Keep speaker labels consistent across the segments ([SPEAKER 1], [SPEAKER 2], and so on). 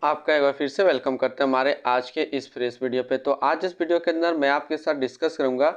[SPEAKER 1] आपका एक बार फिर से वेलकम करते हैं हमारे आज के इस फ्रेश वीडियो पे। तो आज इस वीडियो के अंदर मैं आपके साथ डिस्कस करूंगा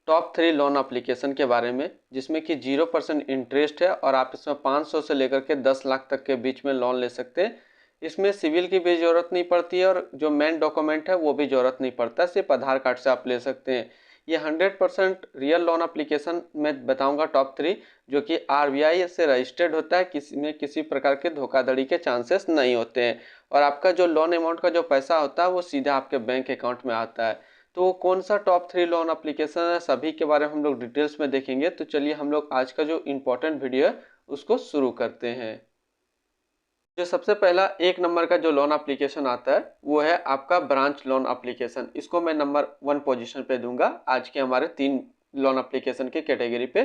[SPEAKER 1] टॉप 3 लोन एप्लीकेशन के बारे में, जिसमें कि 0% इंटरेस्ट है और आप इसमें 500 से लेकर के 10 लाख तक के बीच में लोन ले सकते हैं। इसमें सिविल की भी ज़रूरत नहीं पड़ती है और जो मेन डॉक्यूमेंट है वो भी ज़रूरत नहीं पड़ता, सिर्फ आधार कार्ड से आप ले सकते हैं। ये 100% रियल लोन एप्लीकेशन मैं बताऊंगा टॉप 3, जो कि आरबीआई से रजिस्टर्ड होता है, किसी में किसी प्रकार के धोखाधड़ी के चांसेस नहीं होते हैं और आपका जो लोन अमाउंट का जो पैसा होता है वो सीधा आपके बैंक अकाउंट में आता है। तो वो कौन सा टॉप 3 लोन एप्लीकेशन है, सभी के बारे में हम लोग डिटेल्स में देखेंगे। तो चलिए हम लोग आज का जो इम्पोर्टेंट वीडियो है उसको शुरू करते हैं। जो सबसे पहला 1 नंबर का जो लोन एप्लीकेशन आता है वो है आपका ब्रांच लोन एप्लीकेशन। इसको मैं नंबर 1 पोजीशन पे दूंगा आज के हमारे 3 लोन एप्लीकेशन के कैटेगरी पे।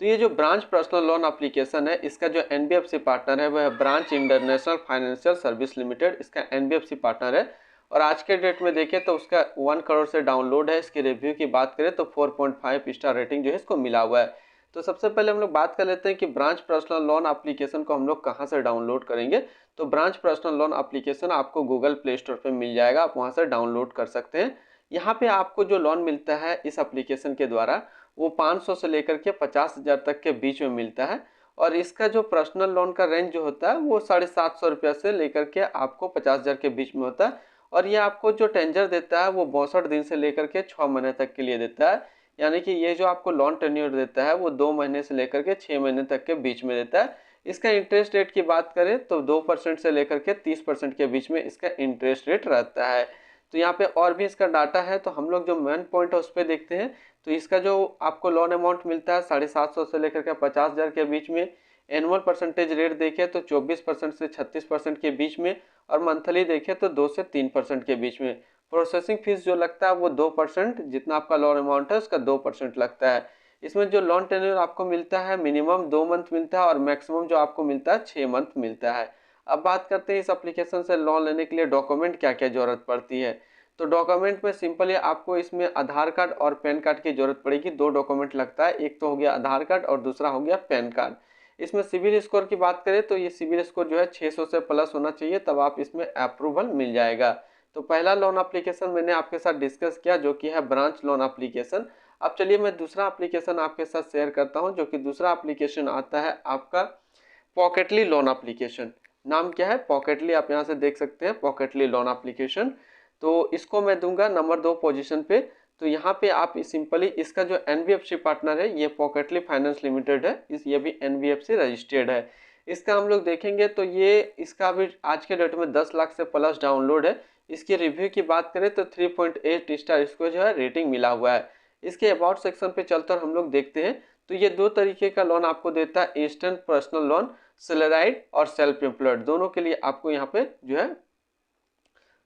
[SPEAKER 1] तो ये जो ब्रांच पर्सनल लोन एप्लीकेशन है, इसका जो एनबीएफसी पार्टनर है वह है branch international financial service limited, इसका एनबीएफसी पार्टनर है। और आज के डेट में देखें तो उसका 1 करोड़ से डाउनलोड है। इसकी रिव्यू की बात करें तो 4.5 स्टार रेटिंग जो है इसको मिला हुआ है। तो सबसे पहले हम लोग बात कर लेते हैं कि ब्रांच पर्सनल लोन एप्लीकेशन को हम लोग कहाँ से डाउनलोड करेंगे। तो ब्रांच पर्सनल लोन एप्लीकेशन आपको गूगल प्ले स्टोर पे मिल जाएगा, आप वहाँ से डाउनलोड कर सकते हैं। यहाँ पे आपको जो लोन मिलता है इस एप्लीकेशन के द्वारा वो 500 से लेकर के 50,000 तक के बीच में मिलता है। और इसका जो पर्सनल लोन का रेंज जो होता है वो 750 रुपये से लेकर के आपको 50,000 के बीच में होता है। और ये आपको जो टेंजर देता है वो 62 दिन से लेकर के 6 महीने तक के लिए देता है। यानी कि ये जो आपको लोन टेन्योर देता है वो 2 महीने से लेकर के 6 महीने तक के बीच में देता है। इसका इंटरेस्ट रेट की बात करें तो 2% से लेकर के 30% के बीच में इसका इंटरेस्ट रेट रहता है। तो यहाँ पे और भी इसका डाटा है, तो हम लोग जो मेन पॉइंट है उस पर देखते हैं। तो इसका जो आपको लोन अमाउंट मिलता है 750 से लेकर के 50,000 के बीच में। एनुअल परसेंटेज रेट देखें तो 24% से 36% के बीच में। और मंथली देखें तो 2 से 3% के बीच में। प्रोसेसिंग फीस जो लगता है वो 2%, जितना आपका लोन अमाउंट है उसका 2% लगता है। इसमें जो लोन टेन्योर आपको मिलता है मिनिमम 2 मंथ मिलता है और मैक्सिमम जो आपको मिलता है 6 मंथ मिलता है। अब बात करते हैं इस एप्लीकेशन से लोन लेने के लिए डॉक्यूमेंट क्या क्या जरूरत पड़ती है। तो डॉक्यूमेंट में सिंपली आपको इसमें आधार कार्ड और पैन कार्ड की जरूरत पड़ेगी। 2 डॉक्यूमेंट लगता है, एक तो हो गया आधार कार्ड और दूसरा हो गया पैन कार्ड। इसमें सिविल स्कोर की बात करें तो ये सिविल स्कोर जो है 600 से प्लस होना चाहिए, तब आप इसमें अप्रूवल मिल जाएगा। तो पहला लोन एप्लीकेशन मैंने आपके साथ डिस्कस किया जो कि है ब्रांच लोन एप्लीकेशन। अब चलिए मैं दूसरा एप्लीकेशन आपके साथ शेयर करता हूं, जो कि दूसरा एप्लीकेशन आता है आपका पॉकेटली लोन एप्लीकेशन। नाम क्या है? पॉकेटली। आप यहां से देख सकते हैं पॉकेटली लोन एप्लीकेशन। तो इसको मैं दूंगा नंबर 2 पोजीशन पे। तो यहाँ पे आप सिंपली इसका जो एनबीएफसी पार्टनर है ये पॉकेटली फाइनेंस लिमिटेड है, ये भी एनबीएफसी रजिस्टर्ड है। इसका हम लोग देखेंगे तो ये इसका भी आज के डेट में 10 लाख से प्लस डाउनलोड है। इसकी रिव्यू की बात करें तो 3.8 स्टार इसको जो है रेटिंग मिला हुआ है। इसके अबाउट सेक्शन पे चलकर हम लोग देखते हैं। तो ये 2 तरीके का लोन आपको देता है, इंस्टेंट पर्सनल लोन, सैलराइड और सेल्फ एम्प्लॉयड, दोनों के लिए आपको यहाँ पे जो है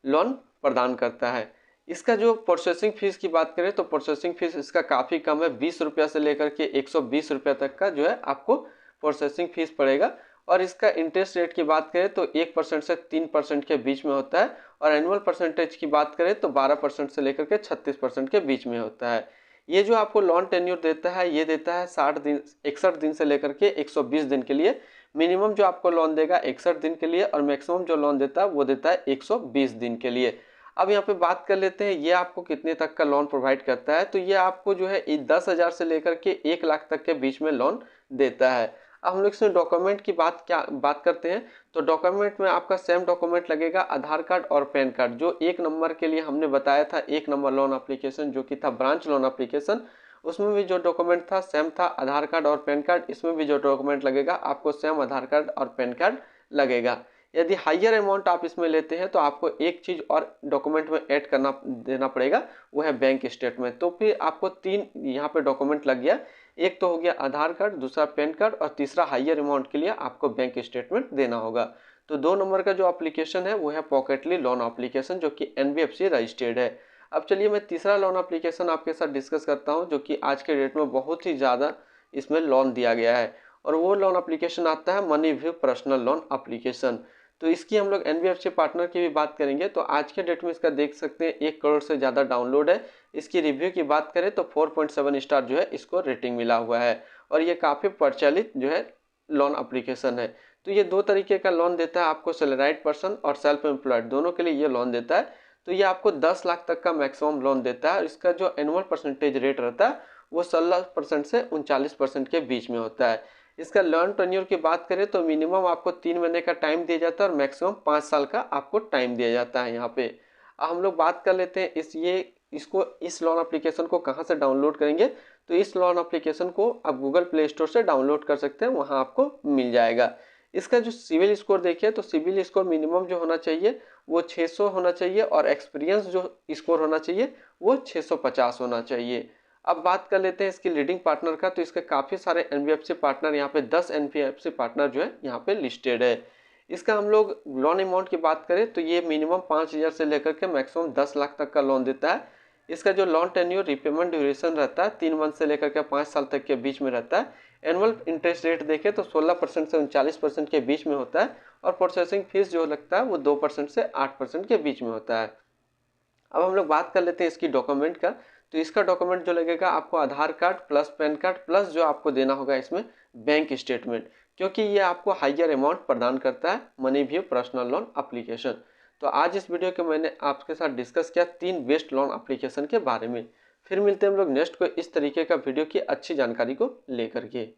[SPEAKER 1] लोन प्रदान करता है। इसका जो प्रोसेसिंग फीस की बात करें तो प्रोसेसिंग फीस इसका काफ़ी कम है, 20 रुपया से लेकर के 120 रुपया तक का जो है आपको प्रोसेसिंग फीस पड़ेगा। और इसका इंटरेस्ट रेट की बात करें तो 1% से 3% के बीच में होता है। और एनुअल परसेंटेज की बात करें तो 12% से लेकर के 36% के बीच में होता है। ये जो आपको लोन टेन्योर देता है ये देता है 60 दिन 61 दिन से लेकर के 120 दिन के लिए। मिनिमम जो आपको लोन देगा 61 दिन के लिए और मैक्सिमम जो लोन देता है वो देता है 120 दिन के लिए। अब यहाँ पे बात कर लेते हैं ये आपको कितने तक का लोन प्रोवाइड करता है। तो ये आपको जो है 10,000 से लेकर के 1 लाख तक के बीच में लोन देता है। अब हम लोग इसमें डॉक्यूमेंट की बात करते हैं। तो डॉक्यूमेंट में आपका सेम डॉक्यूमेंट लगेगा, आधार कार्ड और पैन कार्ड। जो 1 नंबर के लिए हमने बताया था, 1 नंबर लोन एप्लीकेशन जो कि था ब्रांच लोन एप्लीकेशन, उसमें भी जो डॉक्यूमेंट था सेम था, आधार कार्ड और पैन कार्ड। इसमें भी जो डॉक्यूमेंट लगेगा आपको सेम आधार कार्ड और पैन कार्ड लगेगा। यदि हाइयर अमाउंट आप इसमें लेते हैं तो आपको एक चीज़ और डॉक्यूमेंट में ऐड करना देना पड़ेगा, वो है बैंक स्टेटमेंट। तो फिर आपको 3 यहाँ पे डॉक्यूमेंट लग गया, एक तो हो गया आधार कार्ड, दूसरा पैन कार्ड और तीसरा हाइयर अमाउंट के लिए आपको बैंक स्टेटमेंट देना होगा। तो 2 नंबर का जो एप्लीकेशन है वो है पॉकेटली लोन एप्लीकेशन जो कि एनबीएफसी रजिस्टर्ड है। अब चलिए मैं तीसरा लोन एप्लीकेशन आपके साथ डिस्कस करता हूं, जो कि आज के डेट में बहुत ही ज़्यादा इसमें लोन दिया गया है। और वो लोन एप्लीकेशन आता है money view personal loan application. तो इसकी हम लोग एनबीएफसी पार्टनर की भी बात करेंगे। तो आज के डेट में इसका देख सकते हैं 1 करोड़ से ज़्यादा डाउनलोड है। इसकी रिव्यू की बात करें तो 4.7 स्टार जो है इसको रेटिंग मिला हुआ है। और ये काफ़ी प्रचलित जो है लोन एप्लीकेशन है। तो ये दो तरीके का लोन देता है आपको, सैलराइड पर्सन और सेल्फ एम्प्लॉयड दोनों के लिए ये लोन देता है। तो ये आपको 10 लाख तक का मैक्सिमम लोन देता है। इसका जो एनुअल परसेंटेज रेट रहता है वो 16% से 39% के बीच में होता है। इसका लोन टेन्योर की बात करें तो मिनिमम आपको 3 महीने का टाइम दिया जाता है और मैक्सिमम 5 साल का आपको टाइम दिया जाता है यहाँ पे। अब हम लोग बात कर लेते हैं इस लोन एप्लीकेशन को कहाँ से डाउनलोड करेंगे। तो इस लोन एप्लीकेशन को आप गूगल प्ले स्टोर से डाउनलोड कर सकते हैं, वहाँ आपको मिल जाएगा। इसका जो सिविल स्कोर देखिए तो सिविल स्कोर मिनिमम जो होना चाहिए वो 600 होना चाहिए और एक्सपीरियंस जो स्कोर होना चाहिए वो 650 होना चाहिए। अब बात कर लेते हैं इसकी लीडिंग पार्टनर का। तो इसके काफ़ी सारे एनबीएफसी पार्टनर, यहाँ पे 10 एनबीएफसी पार्टनर जो है यहाँ पे लिस्टेड है। इसका हम लोग लोन अमाउंट की बात करें तो ये मिनिमम 5,000 से लेकर के मैक्सिमम 10 लाख तक का लोन देता है। इसका जो लोन टेन्योर रिपेमेंट ड्यूरेशन रहता है 3 मंथ से लेकर के 5 साल तक के बीच में रहता है। एनुअल इंटरेस्ट रेट देखें तो 16% से 39% के बीच में होता है और प्रोसेसिंग फीस जो लगता है वो 2% से 8% के बीच में होता है। अब हम लोग बात कर लेते हैं इसकी डॉक्यूमेंट का। तो इसका डॉक्यूमेंट जो लगेगा आपको Aadhaar card plus PAN card plus जो आपको देना होगा इसमें बैंक स्टेटमेंट, क्योंकि ये आपको हाइयर अमाउंट प्रदान करता है money view personal loan application. तो आज इस वीडियो के मैंने आपके साथ डिस्कस किया 3 बेस्ट लोन एप्लीकेशन के बारे में। फिर मिलते हैं हम लोग नेक्स्ट को इस तरीके का वीडियो की अच्छी जानकारी को लेकर के।